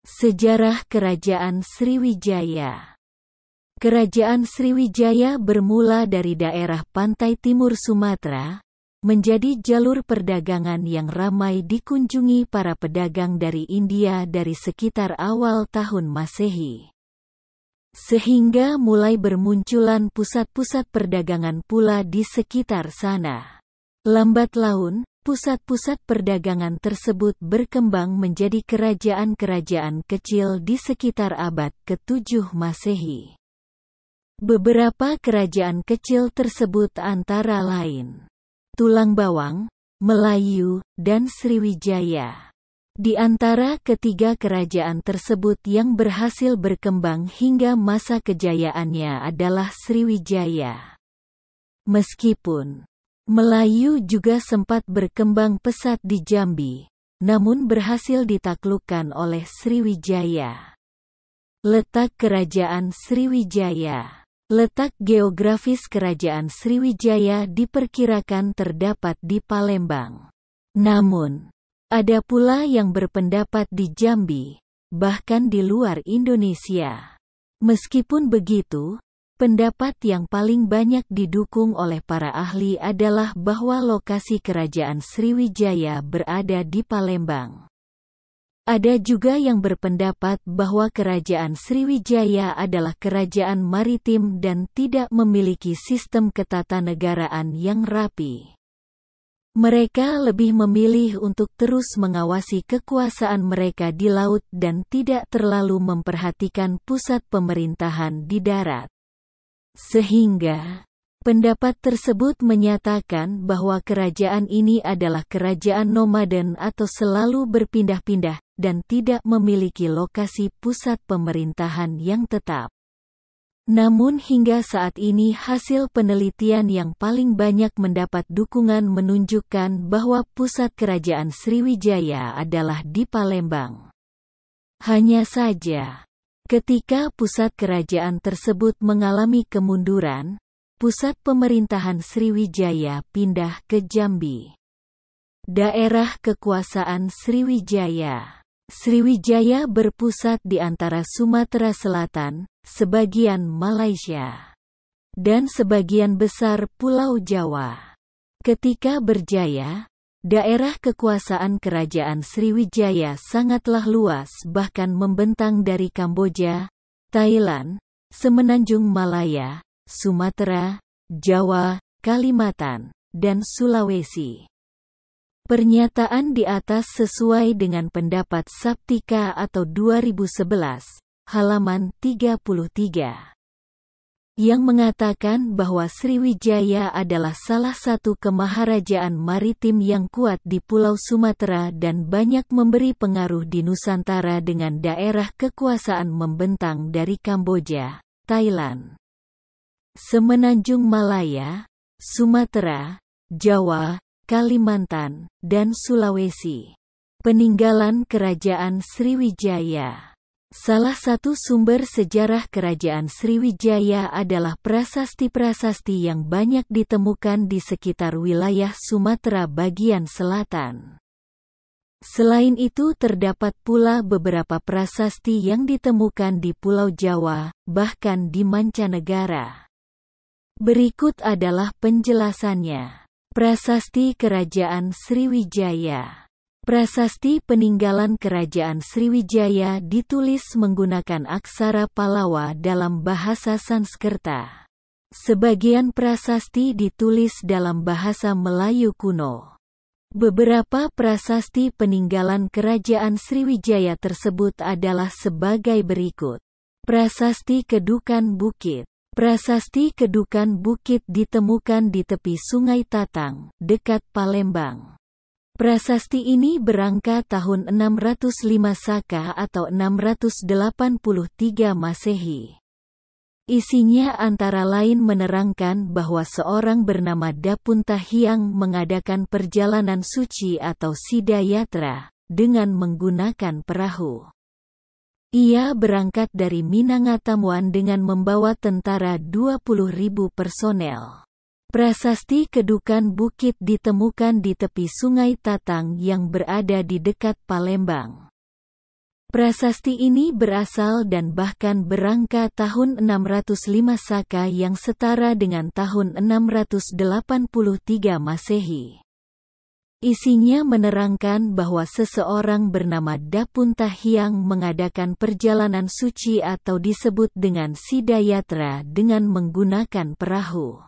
Sejarah Kerajaan Sriwijaya. Kerajaan Sriwijaya bermula dari daerah pantai timur Sumatera, menjadi jalur perdagangan yang ramai dikunjungi para pedagang dari India dari sekitar awal tahun Masehi. Sehingga mulai bermunculan pusat-pusat perdagangan pula di sekitar sana. Lambat laun, pusat-pusat perdagangan tersebut berkembang menjadi kerajaan-kerajaan kecil di sekitar abad ke-7 Masehi. Beberapa kerajaan kecil tersebut antara lain Tulang Bawang, Melayu, dan Sriwijaya. Di antara ketiga kerajaan tersebut yang berhasil berkembang hingga masa kejayaannya adalah Sriwijaya. Meskipun Melayu juga sempat berkembang pesat di Jambi, namun berhasil ditaklukkan oleh Sriwijaya. Letak Kerajaan Sriwijaya. Letak geografis Kerajaan Sriwijaya diperkirakan terdapat di Palembang. Namun, ada pula yang berpendapat di Jambi, bahkan di luar Indonesia. Meskipun begitu, pendapat yang paling banyak didukung oleh para ahli adalah bahwa lokasi Kerajaan Sriwijaya berada di Palembang. Ada juga yang berpendapat bahwa Kerajaan Sriwijaya adalah kerajaan maritim dan tidak memiliki sistem ketatanegaraan yang rapi. Mereka lebih memilih untuk terus mengawasi kekuasaan mereka di laut dan tidak terlalu memperhatikan pusat pemerintahan di darat. Sehingga, pendapat tersebut menyatakan bahwa kerajaan ini adalah kerajaan nomaden atau selalu berpindah-pindah, dan tidak memiliki lokasi pusat pemerintahan yang tetap. Namun hingga saat ini hasil penelitian yang paling banyak mendapat dukungan menunjukkan bahwa pusat kerajaan Sriwijaya adalah di Palembang. Hanya saja, ketika pusat kerajaan tersebut mengalami kemunduran, pusat pemerintahan Sriwijaya pindah ke Jambi. Daerah kekuasaan Sriwijaya. Sriwijaya berpusat di antara Sumatera Selatan, sebagian Malaysia, dan sebagian besar Pulau Jawa. Ketika berjaya, daerah kekuasaan kerajaan Sriwijaya sangatlah luas bahkan membentang dari Kamboja, Thailand, Semenanjung Malaya, Sumatera, Jawa, Kalimantan, dan Sulawesi. Pernyataan di atas sesuai dengan pendapat Saptika atau 2011, halaman 33. Yang mengatakan bahwa Sriwijaya adalah salah satu kemaharajaan maritim yang kuat di Pulau Sumatera dan banyak memberi pengaruh di Nusantara dengan daerah kekuasaan membentang dari Kamboja, Thailand, Semenanjung Malaya, Sumatera, Jawa, Kalimantan, dan Sulawesi. Peninggalan Kerajaan Sriwijaya. Salah satu sumber sejarah Kerajaan Sriwijaya adalah prasasti-prasasti yang banyak ditemukan di sekitar wilayah Sumatera bagian selatan. Selain itu terdapat pula beberapa prasasti yang ditemukan di Pulau Jawa, bahkan di mancanegara. Berikut adalah penjelasannya. Prasasti Kerajaan Sriwijaya. Prasasti peninggalan Kerajaan Sriwijaya ditulis menggunakan aksara Pallawa dalam bahasa Sanskerta. Sebagian prasasti ditulis dalam bahasa Melayu kuno. Beberapa prasasti peninggalan Kerajaan Sriwijaya tersebut adalah sebagai berikut. Prasasti Kedukan Bukit. Prasasti Kedukan Bukit ditemukan di tepi Sungai Tatang, dekat Palembang. Prasasti ini berangka tahun 605 Saka atau 683 Masehi. Isinya antara lain menerangkan bahwa seorang bernama Dapunta Hyang mengadakan perjalanan suci atau Sidayatra, dengan menggunakan perahu. Ia berangkat dari Minangkabau dengan membawa tentara 20.000 personel. Prasasti Kedukan Bukit ditemukan di tepi Sungai Tatang yang berada di dekat Palembang. Prasasti ini berasal dan bahkan berangka tahun 605 Saka yang setara dengan tahun 683 Masehi. Isinya menerangkan bahwa seseorang bernama Dapunta Hyang mengadakan perjalanan suci atau disebut dengan Sidayatra dengan menggunakan perahu.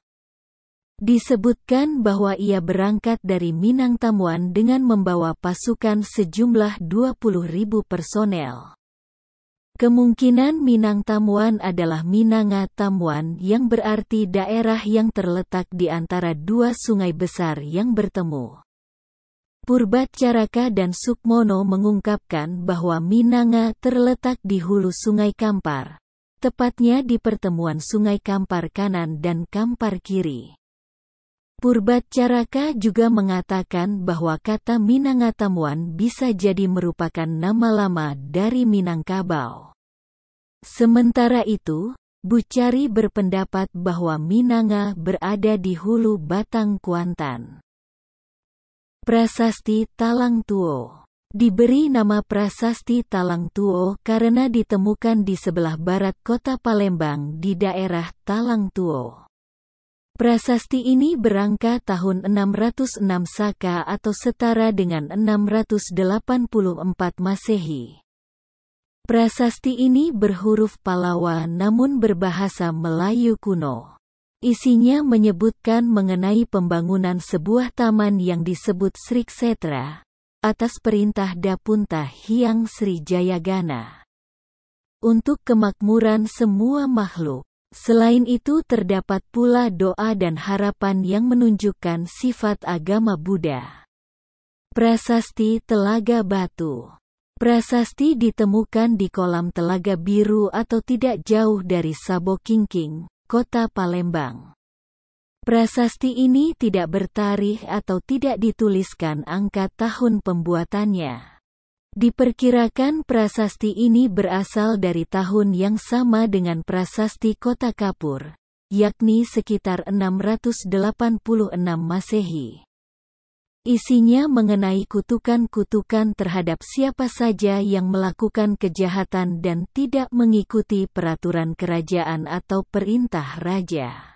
Disebutkan bahwa ia berangkat dari Minangtamuan dengan membawa pasukan sejumlah 20.000 personel. Kemungkinan Minangtamuan adalah Minangatamuan yang berarti daerah yang terletak di antara dua sungai besar yang bertemu. Purbacaraka dan Sukmono mengungkapkan bahwa Minanga terletak di hulu Sungai Kampar, tepatnya di pertemuan Sungai Kampar kanan dan Kampar kiri. Purbacaraka juga mengatakan bahwa kata Minangatamuan bisa jadi merupakan nama lama dari Minangkabau. Sementara itu, Bucari berpendapat bahwa Minanga berada di hulu Batang Kuantan. Prasasti Talang Tuo diberi nama Prasasti Talang Tuo karena ditemukan di sebelah barat kota Palembang di daerah Talang Tuo. Prasasti ini berangka tahun 606 Saka atau setara dengan 684 Masehi. Prasasti ini berhuruf Palawa namun berbahasa Melayu kuno. Isinya menyebutkan mengenai pembangunan sebuah taman yang disebut Sriksetra, atas perintah Dapunta Hyang Sri Jayagana. Untuk kemakmuran semua makhluk. Selain itu terdapat pula doa dan harapan yang menunjukkan sifat agama Buddha. Prasasti Telaga Batu. Prasasti ditemukan di kolam Telaga Biru atau tidak jauh dari Sabokingking, kota Palembang. Prasasti ini tidak bertarikh atau tidak dituliskan angka tahun pembuatannya. Diperkirakan prasasti ini berasal dari tahun yang sama dengan prasasti Kota Kapur, yakni sekitar 686 Masehi. Isinya mengenai kutukan-kutukan terhadap siapa saja yang melakukan kejahatan dan tidak mengikuti peraturan kerajaan atau perintah raja.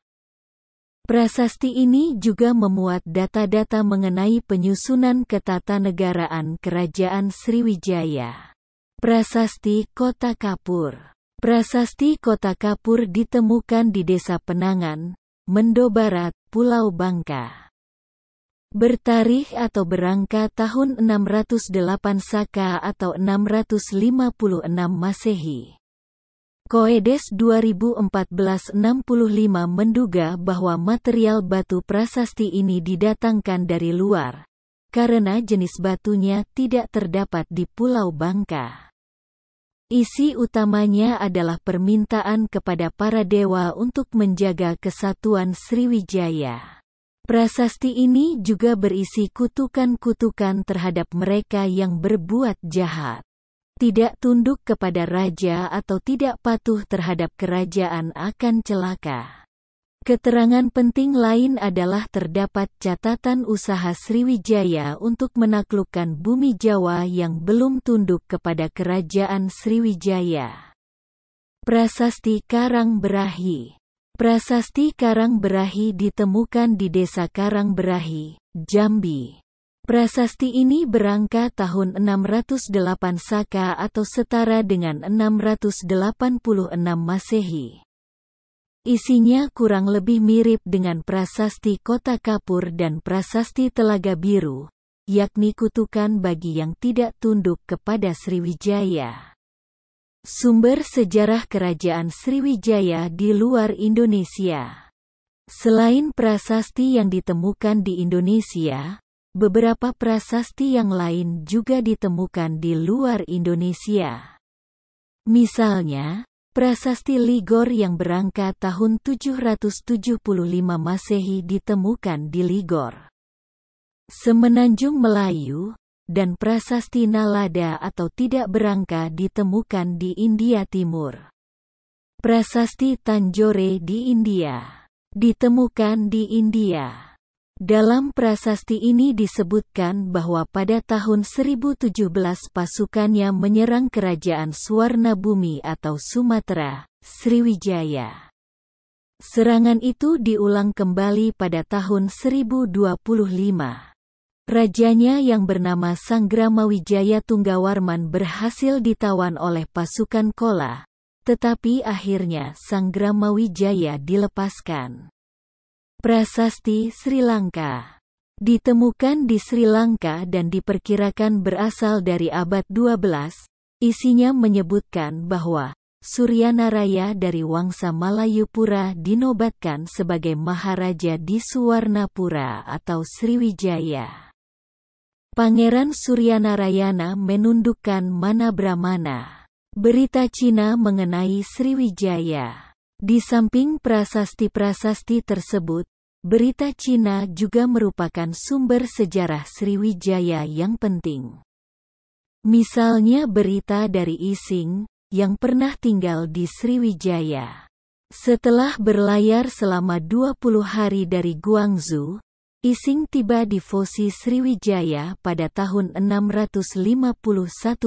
Prasasti ini juga memuat data-data mengenai penyusunan ketatanegaraan Kerajaan Sriwijaya. Prasasti Kota Kapur. Prasasti Kota Kapur ditemukan di Desa Penangan, Mendo Barat, Pulau Bangka. Bertarikh atau berangka tahun 608 Saka atau 656 Masehi. Koedes 2014-65 menduga bahwa material batu prasasti ini didatangkan dari luar, karena jenis batunya tidak terdapat di Pulau Bangka. Isi utamanya adalah permintaan kepada para dewa untuk menjaga kesatuan Sriwijaya. Prasasti ini juga berisi kutukan-kutukan terhadap mereka yang berbuat jahat. Tidak tunduk kepada raja atau tidak patuh terhadap kerajaan akan celaka. Keterangan penting lain adalah terdapat catatan usaha Sriwijaya untuk menaklukkan bumi Jawa yang belum tunduk kepada kerajaan Sriwijaya. Prasasti Karang Berahi. Prasasti Karang Berahi ditemukan di Desa Karang Berahi, Jambi. Prasasti ini berangka tahun 608 Saka atau setara dengan 686 Masehi. Isinya kurang lebih mirip dengan prasasti Kota Kapur dan prasasti Telaga Biru, yakni kutukan bagi yang tidak tunduk kepada Sriwijaya. Sumber sejarah Kerajaan Sriwijaya di luar Indonesia. Selain prasasti yang ditemukan di Indonesia, beberapa prasasti yang lain juga ditemukan di luar Indonesia. Misalnya, prasasti Ligor yang berangka tahun 775 Masehi ditemukan di Ligor, Semenanjung Melayu, dan prasasti Nalada atau tidak berangka ditemukan di India Timur. Prasasti Tanjore di India ditemukan di India. Dalam prasasti ini disebutkan bahwa pada tahun 1017 pasukannya menyerang kerajaan Suwarnabumi atau Sumatera, Sriwijaya. Serangan itu diulang kembali pada tahun 1025. Rajanya yang bernama Sanggramawijaya Tunggawarman berhasil ditawan oleh pasukan Kola, tetapi akhirnya Sanggramawijaya dilepaskan. Prasasti Sri Lanka ditemukan di Sri Lanka dan diperkirakan berasal dari abad 12. Isinya menyebutkan bahwa Suryanaraya dari Wangsa Malayupura dinobatkan sebagai Maharaja di Suwarnapura atau Sriwijaya. Pangeran Suryanarayana menundukkan Manabramana. Berita Cina mengenai Sriwijaya. Di samping prasasti-prasasti tersebut, berita Cina juga merupakan sumber sejarah Sriwijaya yang penting. Misalnya berita dari Ising, yang pernah tinggal di Sriwijaya. Setelah berlayar selama 20 hari dari Guangzhou, Ising tiba di Fosi Sriwijaya pada tahun 651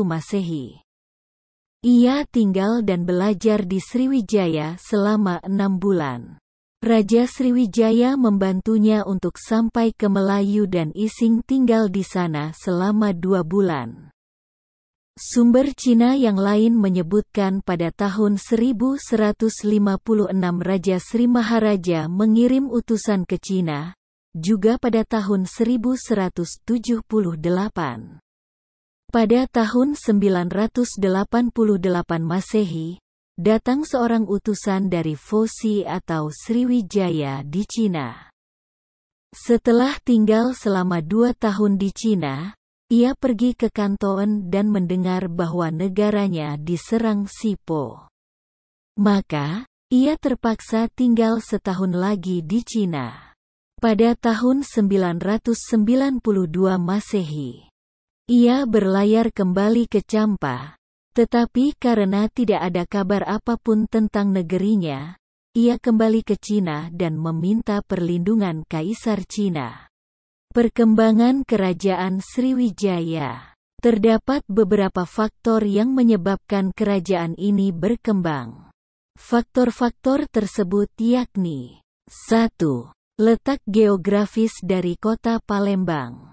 Masehi. Ia tinggal dan belajar di Sriwijaya selama 6 bulan. Raja Sriwijaya membantunya untuk sampai ke Melayu dan Ising tinggal di sana selama 2 bulan. Sumber Cina yang lain menyebutkan pada tahun 1156 Raja Sri Maharaja mengirim utusan ke Cina, juga pada tahun 1178. Pada tahun 988 Masehi, datang seorang utusan dari Fosi atau Sriwijaya di Cina. Setelah tinggal selama 2 tahun di Cina, ia pergi ke Kanton dan mendengar bahwa negaranya diserang Sipo. Maka, ia terpaksa tinggal setahun lagi di Cina. Pada tahun 992 Masehi, ia berlayar kembali ke Champa, tetapi karena tidak ada kabar apapun tentang negerinya, ia kembali ke Cina dan meminta perlindungan Kaisar Cina. Perkembangan Kerajaan Sriwijaya. Terdapat beberapa faktor yang menyebabkan kerajaan ini berkembang. Faktor-faktor tersebut yakni 1. Letak geografis dari kota Palembang.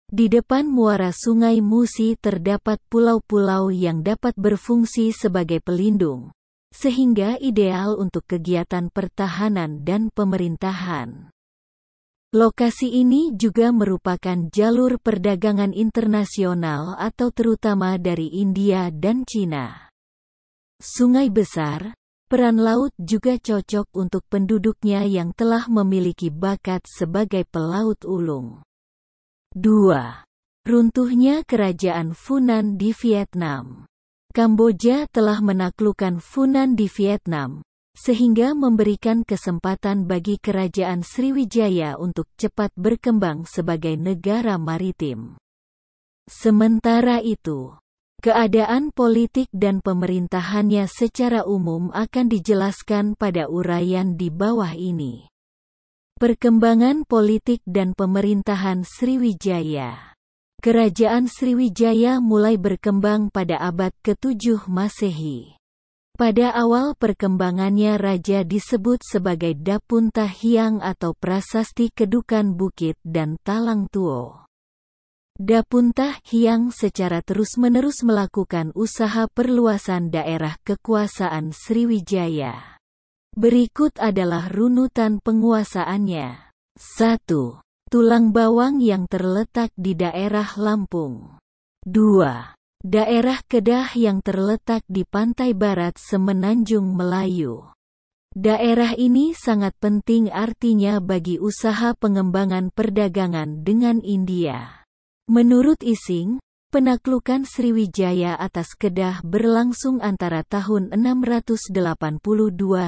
Di depan muara Sungai Musi terdapat pulau-pulau yang dapat berfungsi sebagai pelindung, sehingga ideal untuk kegiatan pertahanan dan pemerintahan. Lokasi ini juga merupakan jalur perdagangan internasional atau terutama dari India dan Cina. Sungai besar, peran laut juga cocok untuk penduduknya yang telah memiliki bakat sebagai pelaut ulung. 2. Runtuhnya Kerajaan Funan di Vietnam. Kamboja telah menaklukkan Funan di Vietnam, sehingga memberikan kesempatan bagi Kerajaan Sriwijaya untuk cepat berkembang sebagai negara maritim. Sementara itu, keadaan politik dan pemerintahannya secara umum akan dijelaskan pada uraian di bawah ini. Perkembangan politik dan pemerintahan Sriwijaya. Kerajaan Sriwijaya mulai berkembang pada abad ke-7 Masehi. Pada awal perkembangannya raja disebut sebagai Dapunta Hyang atau prasasti Kedukan Bukit dan Talang Tuo. Dapunta Hyang secara terus-menerus melakukan usaha perluasan daerah kekuasaan Sriwijaya. Berikut adalah runutan penguasaannya. 1. Tulang Bawang yang terletak di daerah Lampung. 2. Daerah Kedah yang terletak di pantai barat Semenanjung Melayu. Daerah ini sangat penting artinya bagi usaha pengembangan perdagangan dengan India. Menurut Ising, penaklukan Sriwijaya atas Kedah berlangsung antara tahun 682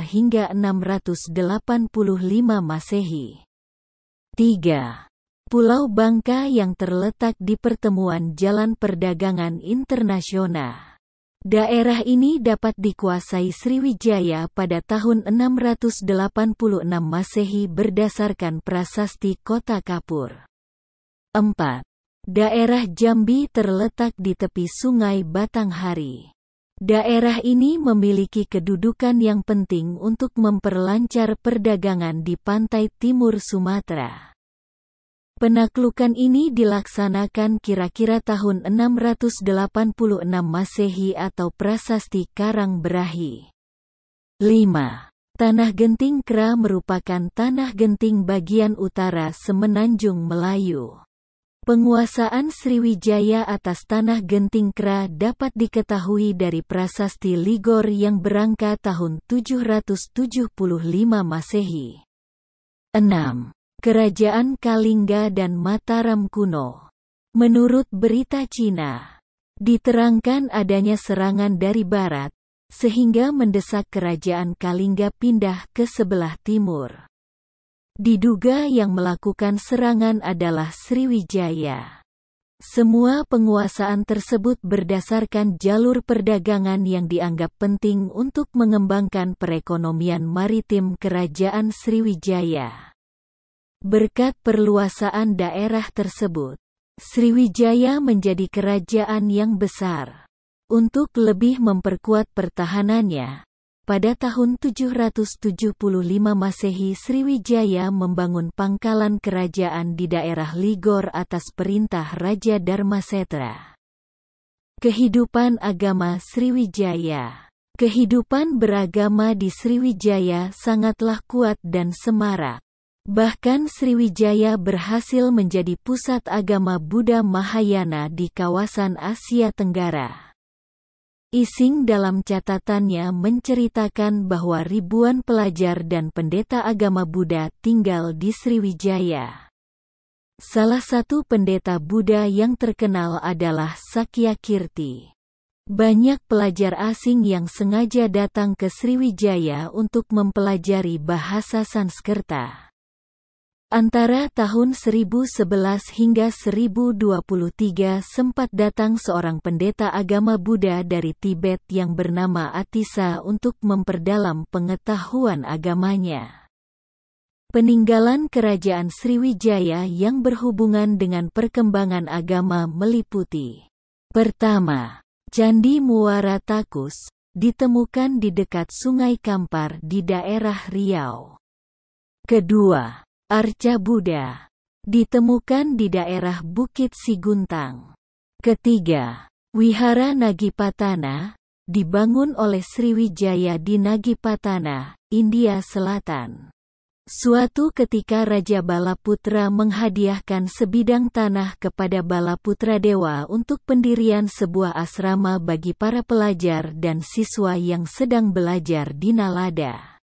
hingga 685 Masehi. 3. Pulau Bangka yang terletak di pertemuan Jalan Perdagangan Internasional. Daerah ini dapat dikuasai Sriwijaya pada tahun 686 Masehi berdasarkan prasasti Kota Kapur. 4. Daerah Jambi terletak di tepi Sungai Batanghari. Daerah ini memiliki kedudukan yang penting untuk memperlancar perdagangan di pantai timur Sumatera. Penaklukan ini dilaksanakan kira-kira tahun 686 Masehi atau prasasti Karangbrahi. 5. Tanah Genting Kra merupakan tanah genting bagian utara Semenanjung Melayu. Penguasaan Sriwijaya atas tanah Genting Kra dapat diketahui dari prasasti Ligor yang berangka tahun 775 Masehi. 6. Kerajaan Kalingga dan Mataram kuno. Menurut berita Cina, diterangkan adanya serangan dari barat, sehingga mendesak kerajaan Kalingga pindah ke sebelah timur. Diduga yang melakukan serangan adalah Sriwijaya. Semua penguasaan tersebut berdasarkan jalur perdagangan yang dianggap penting untuk mengembangkan perekonomian maritim kerajaan Sriwijaya. Berkat perluasaan daerah tersebut, Sriwijaya menjadi kerajaan yang besar. Untuk lebih memperkuat pertahanannya, pada tahun 775 Masehi Sriwijaya membangun pangkalan kerajaan di daerah Ligor atas perintah Raja Darmasetra. Kehidupan agama Sriwijaya. Kehidupan beragama di Sriwijaya sangatlah kuat dan semarak. Bahkan Sriwijaya berhasil menjadi pusat agama Buddha Mahayana di kawasan Asia Tenggara. Ising dalam catatannya menceritakan bahwa ribuan pelajar dan pendeta agama Buddha tinggal di Sriwijaya. Salah satu pendeta Buddha yang terkenal adalah Sakyakirti. Banyak pelajar asing yang sengaja datang ke Sriwijaya untuk mempelajari bahasa Sanskerta. Antara tahun 1011 hingga 1023 sempat datang seorang pendeta agama Buddha dari Tibet yang bernama Atisa untuk memperdalam pengetahuan agamanya. Peninggalan kerajaan Sriwijaya yang berhubungan dengan perkembangan agama meliputi: pertama, Candi Muara Takus, ditemukan di dekat Sungai Kampar di daerah Riau. Kedua, Arca Buddha, ditemukan di daerah Bukit Siguntang. Ketiga, Wihara Nagipatana, dibangun oleh Sriwijaya di Nagipatana, India Selatan. Suatu ketika Raja Balaputra menghadiahkan sebidang tanah kepada Balaputra Dewa untuk pendirian sebuah asrama bagi para pelajar dan siswa yang sedang belajar di Nalada,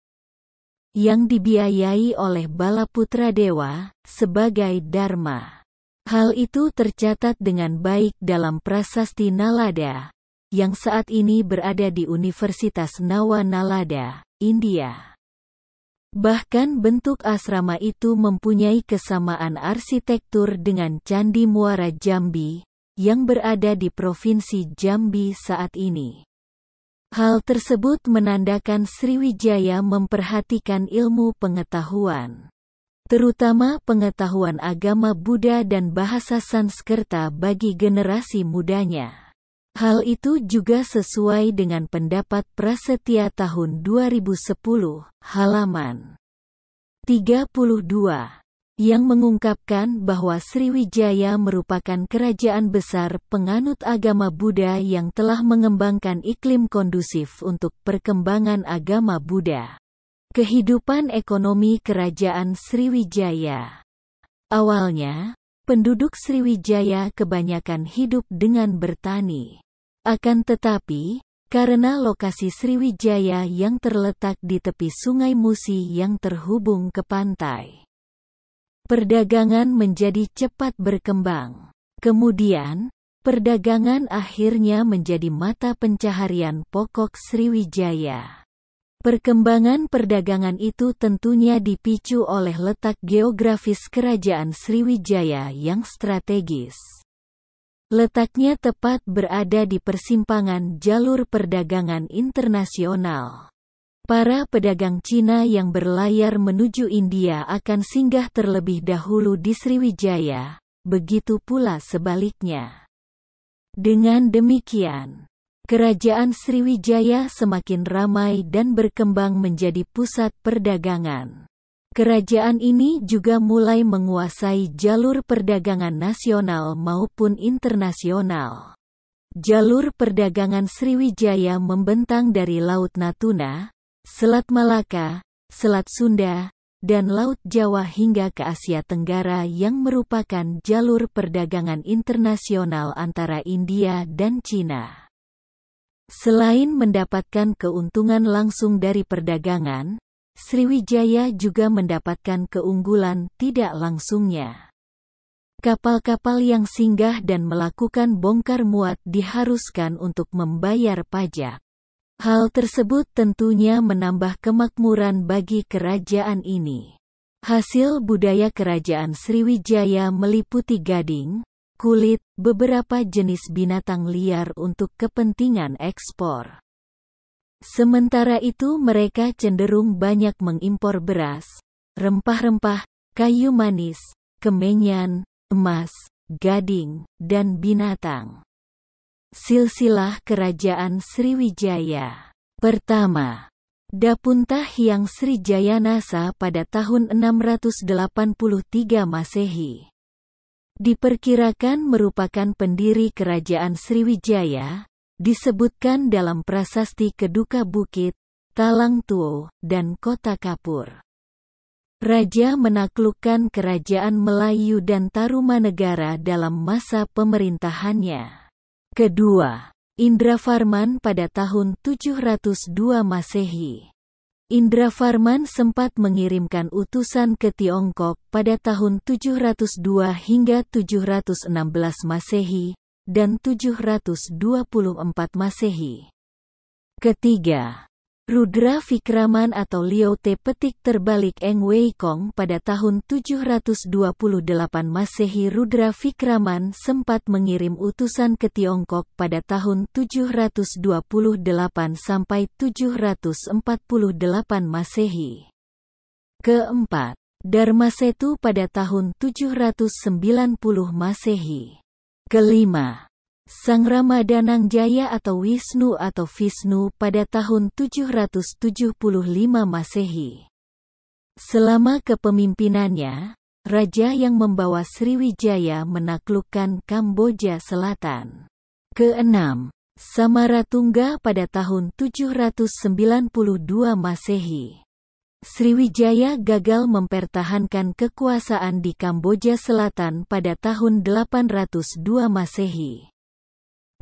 yang dibiayai oleh Balaputra Dewa, sebagai dharma. Hal itu tercatat dengan baik dalam prasasti Nalada, yang saat ini berada di Universitas Nawa Nalada, India. Bahkan bentuk asrama itu mempunyai kesamaan arsitektur dengan Candi Muara Jambi, yang berada di Provinsi Jambi saat ini. Hal tersebut menandakan Sriwijaya memperhatikan ilmu pengetahuan, terutama pengetahuan agama Buddha dan bahasa Sanskerta bagi generasi mudanya. Hal itu juga sesuai dengan pendapat Prasetya tahun 2010, halaman 32. Yang mengungkapkan bahwa Sriwijaya merupakan kerajaan besar penganut agama Buddha yang telah mengembangkan iklim kondusif untuk perkembangan agama Buddha. Kehidupan ekonomi kerajaan Sriwijaya. Awalnya, penduduk Sriwijaya kebanyakan hidup dengan bertani. Akan tetapi, karena lokasi Sriwijaya yang terletak di tepi Sungai Musi yang terhubung ke pantai, perdagangan menjadi cepat berkembang. Kemudian, perdagangan akhirnya menjadi mata pencaharian pokok Sriwijaya. Perkembangan perdagangan itu tentunya dipicu oleh letak geografis kerajaan Sriwijaya yang strategis. Letaknya tepat berada di persimpangan jalur perdagangan internasional. Para pedagang Cina yang berlayar menuju India akan singgah terlebih dahulu di Sriwijaya, begitu pula sebaliknya. Dengan demikian, Kerajaan Sriwijaya semakin ramai dan berkembang menjadi pusat perdagangan. Kerajaan ini juga mulai menguasai jalur perdagangan nasional maupun internasional. Jalur perdagangan Sriwijaya membentang dari Laut Natuna, Selat Malaka, Selat Sunda, dan Laut Jawa hingga ke Asia Tenggara yang merupakan jalur perdagangan internasional antara India dan Cina. Selain mendapatkan keuntungan langsung dari perdagangan, Sriwijaya juga mendapatkan keunggulan tidak langsungnya. Kapal-kapal yang singgah dan melakukan bongkar muat diharuskan untuk membayar pajak. Hal tersebut tentunya menambah kemakmuran bagi kerajaan ini. Hasil budaya kerajaan Sriwijaya meliputi gading, kulit, beberapa jenis binatang liar untuk kepentingan ekspor. Sementara itu mereka cenderung banyak mengimpor beras, rempah-rempah, kayu manis, kemenyan, emas, gading, dan binatang. Silsilah Kerajaan Sriwijaya. Pertama, Dapunta Hyang Srijayanasa pada tahun 683 Masehi. Diperkirakan merupakan pendiri Kerajaan Sriwijaya, disebutkan dalam prasasti Keduka Bukit, Talang Tuo, dan Kota Kapur. Raja menaklukkan kerajaan Melayu dan Tarumanegara dalam masa pemerintahannya. Kedua, Indravarman pada tahun 702 Masehi. Indravarman sempat mengirimkan utusan ke Tiongkok pada tahun 702 hingga 716 Masehi, dan 724 Masehi. Ketiga, Rudra Vikraman atau Liote Petik Terbalik Eng Wei Kong pada tahun 728 Masehi. Rudra Vikraman sempat mengirim utusan ke Tiongkok pada tahun 728 sampai 748 Masehi. Keempat, Dharmasetu pada tahun 790 Masehi. Kelima, Sang Ramadanang Jaya atau Wisnu pada tahun 775 Masehi. Selama kepemimpinannya, raja yang membawa Sriwijaya menaklukkan Kamboja Selatan. Keenam, Samaratungga pada tahun 792 Masehi. Sriwijaya gagal mempertahankan kekuasaan di Kamboja Selatan pada tahun 802 Masehi.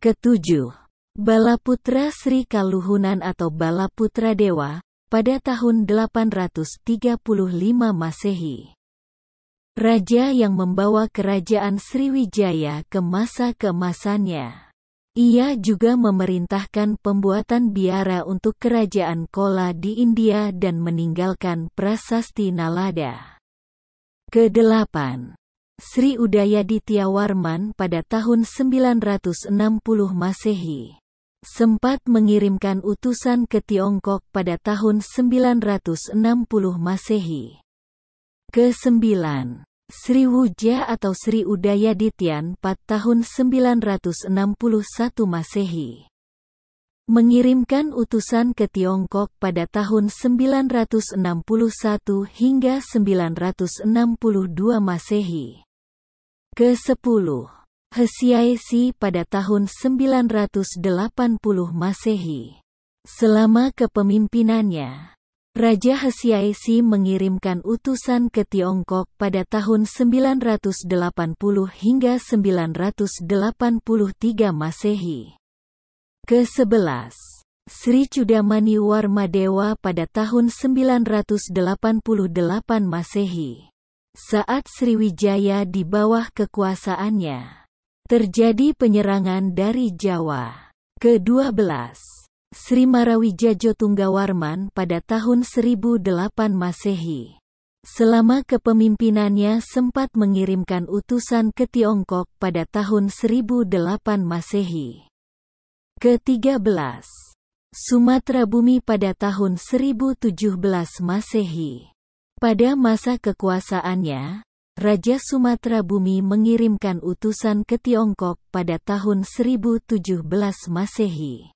Ketujuh, Balaputra Sri Kaluhunan atau Balaputra Dewa, pada tahun 835 Masehi. Raja yang membawa kerajaan Sriwijaya ke masa keemasannya. Ia juga memerintahkan pembuatan biara untuk kerajaan Kola di India dan meninggalkan prasasti Nalada. Kedelapan, Sri Udayaditya Warman pada tahun 960 Masehi. Sempat mengirimkan utusan ke Tiongkok pada tahun 960 Masehi. Kesembilan, Sri Wuja atau Sri Udayadityan pada tahun 961 Masehi. Mengirimkan utusan ke Tiongkok pada tahun 961 hingga 962 Masehi. Ke-10, Hsiaesi pada tahun 980 Masehi. Selama kepemimpinannya, Raja Hsiaesi mengirimkan utusan ke Tiongkok pada tahun 980 hingga 983 Masehi. Ke-11, Sri Chudamani Warmadewa pada tahun 988 Masehi. Saat Sriwijaya di bawah kekuasaannya, terjadi penyerangan dari Jawa. Ke-12, Sri Marawijaya Tunggawarman pada tahun 1008 Masehi. Selama kepemimpinannya sempat mengirimkan utusan ke Tiongkok pada tahun 1008 Masehi. Ke-13. Sumatera Bumi pada tahun 1017 Masehi. Pada masa kekuasaannya, Raja Sumatera Bumi mengirimkan utusan ke Tiongkok pada tahun 1017 Masehi.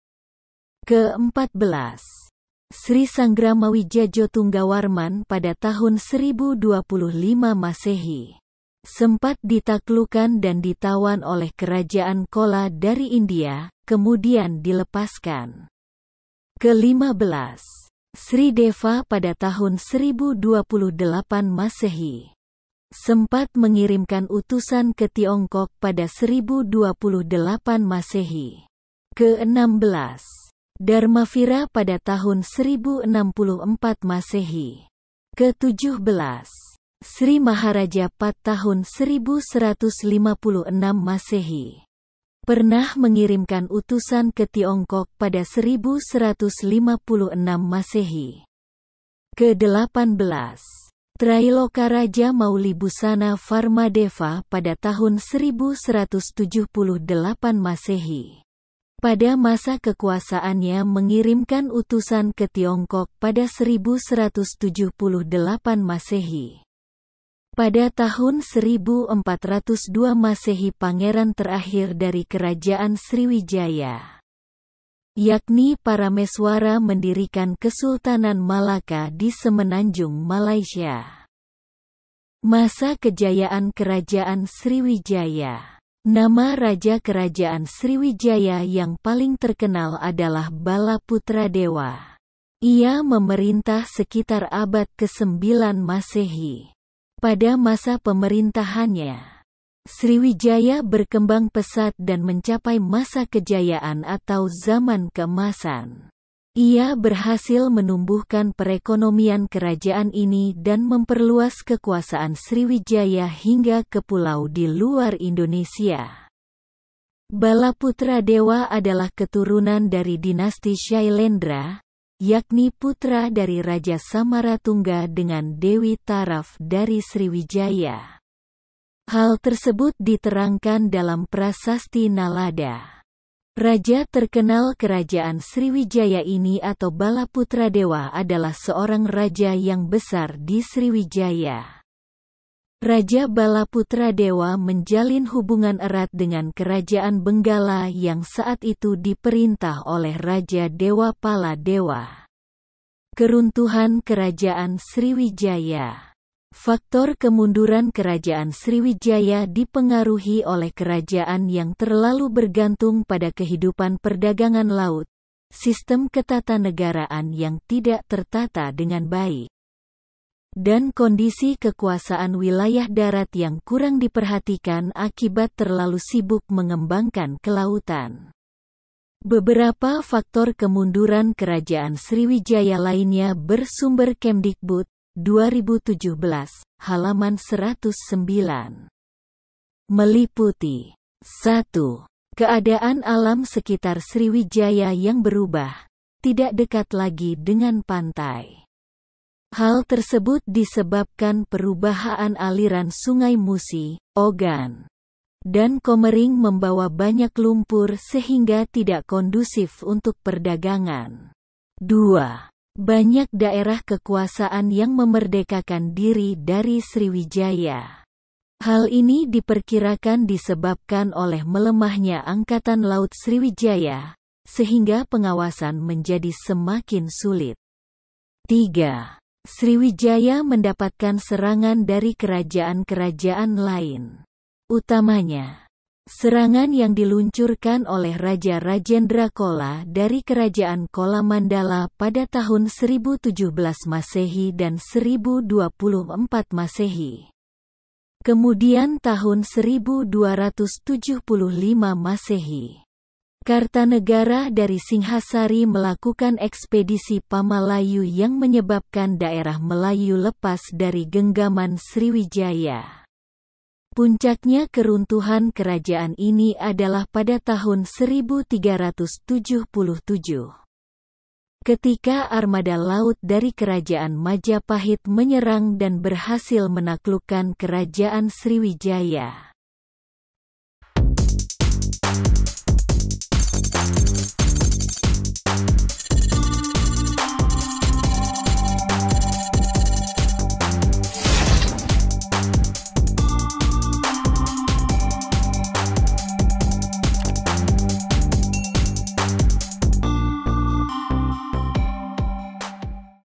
Ke-14. Sri Sanggramawijaya Tunggawarman pada tahun 1025 Masehi. Sempat ditaklukkan dan ditawan oleh kerajaan Chola dari India, kemudian dilepaskan. Ke-15. Sri Deva pada tahun 1028 Masehi. Sempat mengirimkan utusan ke Tiongkok pada 1028 Masehi. Ke-16. Dharmavira pada tahun 1064 Masehi. Ke-17. Sri Maharaja Pat tahun 1156 Masehi. Pernah mengirimkan utusan ke Tiongkok pada 1156 Masehi. Ke-18. Trailoka Raja Maulibusana Varmadeva pada tahun 1178 Masehi. Pada masa kekuasaannya mengirimkan utusan ke Tiongkok pada 1178 Masehi. Pada tahun 1402 Masehi pangeran terakhir dari kerajaan Sriwijaya, yakni Parameswara, mendirikan Kesultanan Malaka di Semenanjung Malaysia. Masa kejayaan kerajaan Sriwijaya. Nama Raja Kerajaan Sriwijaya yang paling terkenal adalah Balaputradewa. Ia memerintah sekitar abad ke-9 Masehi. Pada masa pemerintahannya, Sriwijaya berkembang pesat dan mencapai masa kejayaan atau zaman keemasan. Ia berhasil menumbuhkan perekonomian kerajaan ini dan memperluas kekuasaan Sriwijaya hingga ke pulau di luar Indonesia. Balaputradewa adalah keturunan dari dinasti Shailendra, yakni putra dari Raja Samaratungga dengan Dewi Taraf dari Sriwijaya. Hal tersebut diterangkan dalam Prasasti Nalada. Raja terkenal kerajaan Sriwijaya ini atau Balaputradewa adalah seorang raja yang besar di Sriwijaya. Raja Balaputradewa menjalin hubungan erat dengan kerajaan Benggala yang saat itu diperintah oleh Raja Dewapala Dewa. Keruntuhan kerajaan Sriwijaya. Faktor kemunduran kerajaan Sriwijaya dipengaruhi oleh kerajaan yang terlalu bergantung pada kehidupan perdagangan laut, sistem ketatanegaraan yang tidak tertata dengan baik, dan kondisi kekuasaan wilayah darat yang kurang diperhatikan akibat terlalu sibuk mengembangkan kelautan. Beberapa faktor kemunduran kerajaan Sriwijaya lainnya bersumber Kemdikbud 2017, halaman 109. Meliputi 1. Keadaan alam sekitar Sriwijaya yang berubah, tidak dekat lagi dengan pantai. Hal tersebut disebabkan perubahan aliran Sungai Musi, Ogan, dan Komering membawa banyak lumpur sehingga tidak kondusif untuk perdagangan. 2. Banyak daerah kekuasaan yang memerdekakan diri dari Sriwijaya. Hal ini diperkirakan disebabkan oleh melemahnya Angkatan Laut Sriwijaya, sehingga pengawasan menjadi semakin sulit. 3. Sriwijaya mendapatkan serangan dari kerajaan-kerajaan lain. Utamanya, serangan yang diluncurkan oleh Raja Rajendra Chola dari Kerajaan Chola Mandala pada tahun 1017 Masehi dan 1024 Masehi. Kemudian tahun 1275 Masehi, Kartanegara dari Singhasari melakukan ekspedisi Pamalayu yang menyebabkan daerah Melayu lepas dari genggaman Sriwijaya. Puncaknya keruntuhan kerajaan ini adalah pada tahun 1377. ketika armada laut dari Kerajaan Majapahit menyerang dan berhasil menaklukkan Kerajaan Sriwijaya.